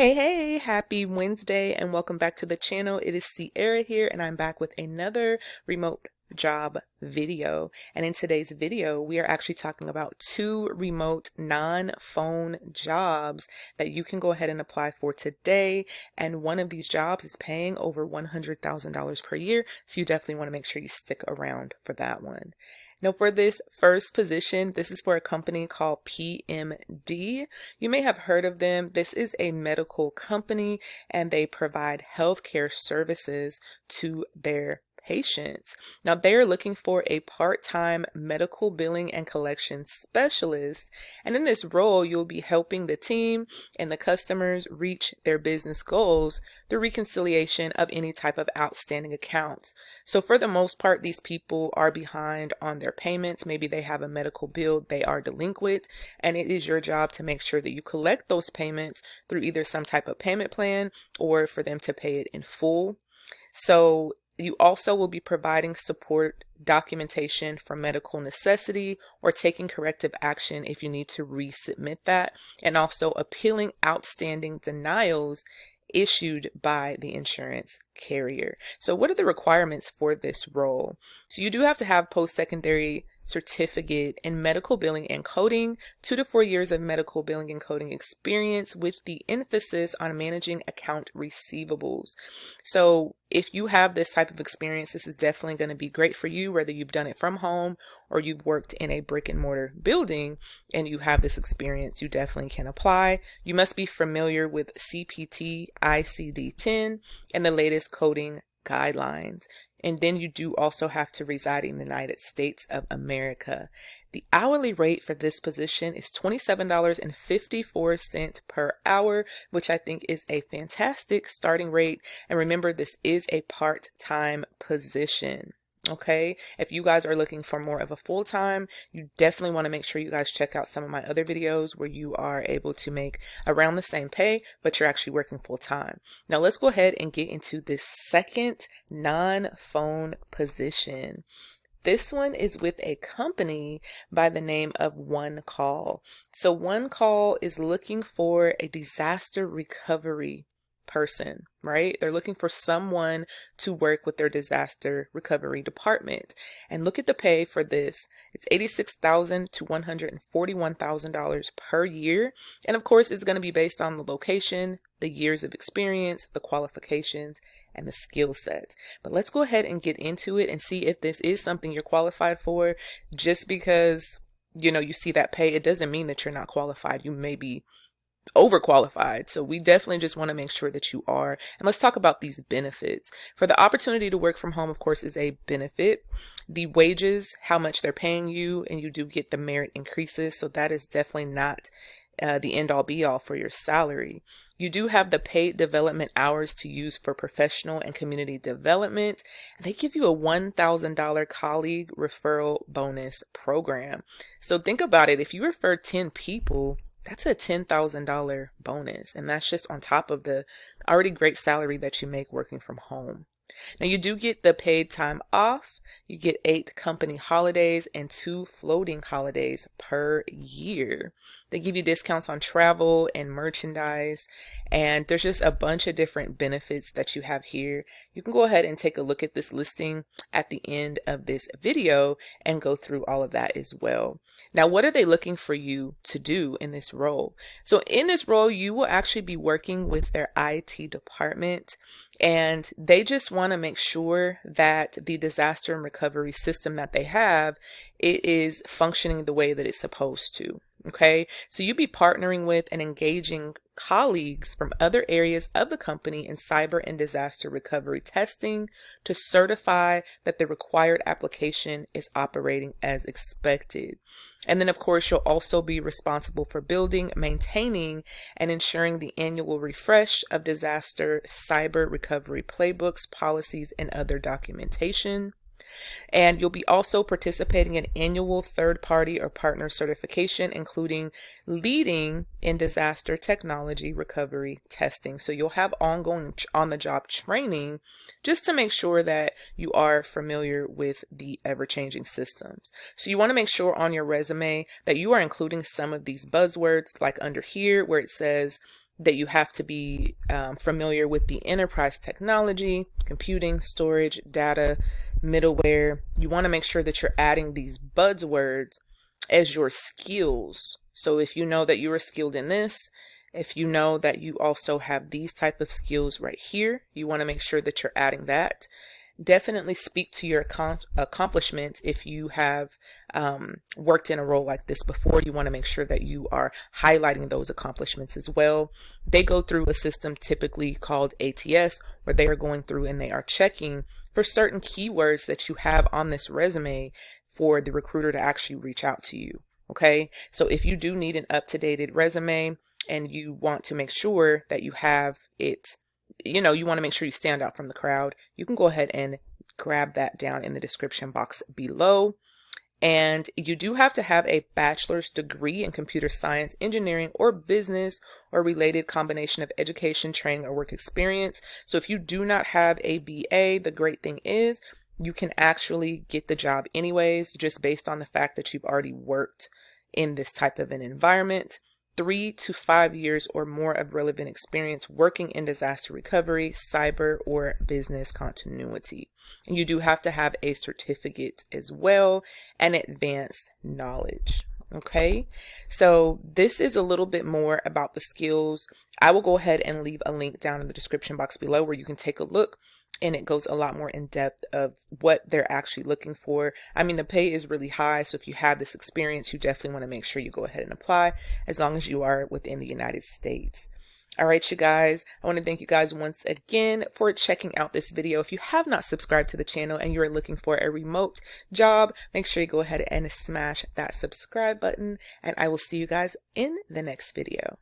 Hey, happy Wednesday and welcome back to the channel. It is Sierra here and I'm back with another remote job video. And in today's video, we are actually talking about two remote non-phone jobs that you can go ahead and apply for today. And one of these jobs is paying over $100,000 per year. So you definitely want to make sure you stick around for that one. Now, for this first position, this is for a company called PMD. You may have heard of them. This is a medical company and they provide healthcare services to their patients. Now, they're looking for a part-time medical billing and collection specialist. And in this role, you'll be helping the team and the customers reach their business goals through reconciliation of any type of outstanding accounts. So for the most part, these people are behind on their payments. Maybe they have a medical bill, they are delinquent, and it is your job to make sure that you collect those payments through either some type of payment plan or for them to pay it in full. So you also will be providing support documentation for medical necessity or taking corrective action if you need to resubmit that, and also appealing outstanding denials issued by the insurance carrier. So what are the requirements for this role? So you do have to have post-secondary certificate in medical billing and coding, 2 to 4 years of medical billing and coding experience with the emphasis on managing account receivables. So if you have this type of experience, this is definitely going to be great for you, whether you've done it from home or you've worked in a brick and mortar building and you have this experience, you definitely can apply. You must be familiar with CPT ICD-10 and the latest coding guidelines. And then you do also have to reside in the United States of America. The hourly rate for this position is $27.54 per hour, which I think is a fantastic starting rate. And remember, this is a part-time position. Okay, if you guys are looking for more of a full-time, you definitely want to make sure you guys check out some of my other videos where you are able to make around the same pay, but you're actually working full-time. Now let's go ahead and get into this second non-phone position. This one is with a company by the name of One Call. So One Call is looking for a disaster recovery person, right? They're looking for someone to work with their disaster recovery department. And look at the pay for this. It's $86,000 to $141,000 per year. And of course, it's going to be based on the location, the years of experience, the qualifications, and the skill sets. But let's go ahead and get into it and see if this is something you're qualified for. Just because, you see that pay, it doesn't mean that you're not qualified. You may be overqualified. So we definitely just want to make sure that you are. And let's talk about these benefits. For the opportunity to work from home, of course, is a benefit. The wages, how much they're paying you, and you do get the merit increases. So that is definitely not the end all be all for your salary. You do have the paid development hours to use for professional and community development. They give you a $1,000 colleague referral bonus program. So think about it. If you refer 10 people, that's a $10,000 bonus. And that's just on top of the already great salary that you make working from home. Now you do get the paid time off. You get 8 company holidays and 2 floating holidays per year. They give you discounts on travel and merchandise. And there's just a bunch of different benefits that you have here. You can go ahead and take a look at this listing at the end of this video and go through all of that as well. Now, what are they looking for you to do in this role? So in this role, you will actually be working with their IT department, and they just want to make sure that the disaster and recovery system that they have, it is functioning the way that it's supposed to. Okay, so you'll be partnering with and engaging colleagues from other areas of the company in cyber and disaster recovery testing to certify that the required application is operating as expected. And then, of course, you'll also be responsible for building, maintaining, and ensuring the annual refresh of disaster cyber recovery playbooks, policies, and other documentation. And you'll be also participating in annual third-party or partner certification, including leading in disaster technology recovery testing. So you'll have ongoing on-the-job training just to make sure that you are familiar with the ever-changing systems. So you want to make sure on your resume that you are including some of these buzzwords, like under here where it says that you have to be familiar with the enterprise technology, computing, storage, data, middleware. You want to make sure that you're adding these buzzwords as your skills. So if you know that you are skilled in this, if you know that you also have these type of skills right here, you want to make sure that you're adding that. Definitely speak to your accomplishments. If you have worked in a role like this before, you want to make sure that you are highlighting those accomplishments as well. They go through a system typically called ATS, where they are going through and they are checking for certain keywords that you have on this resume for the recruiter to actually reach out to you. Okay, so if you do need an up-to-date resume and you want to make sure that you have it, you want to make sure you stand out from the crowd, you can go ahead and grab that down in the description box below. And you do have to have a bachelor's degree in computer science, engineering, or business or related combination of education, training, or work experience. So if you do not have a BA, the great thing is you can actually get the job anyways, just based on the fact that you've already worked in this type of an environment. 3 to 5 years or more of relevant experience working in disaster recovery, cyber, or business continuity. And you do have to have a certificate as well and advanced knowledge. Okay, so this is a little bit more about the skills. I will go ahead and leave a link down in the description box below where you can take a look, and it goes a lot more in depth of what they're actually looking for. I mean, the pay is really high, so if you have this experience, you definitely want to make sure you go ahead and apply, as long as you are within the United States. All right, you guys, I want to thank you guys once again for checking out this video. If you have not subscribed to the channel and you're looking for a remote job, make sure you go ahead and smash that subscribe button, and I will see you guys in the next video.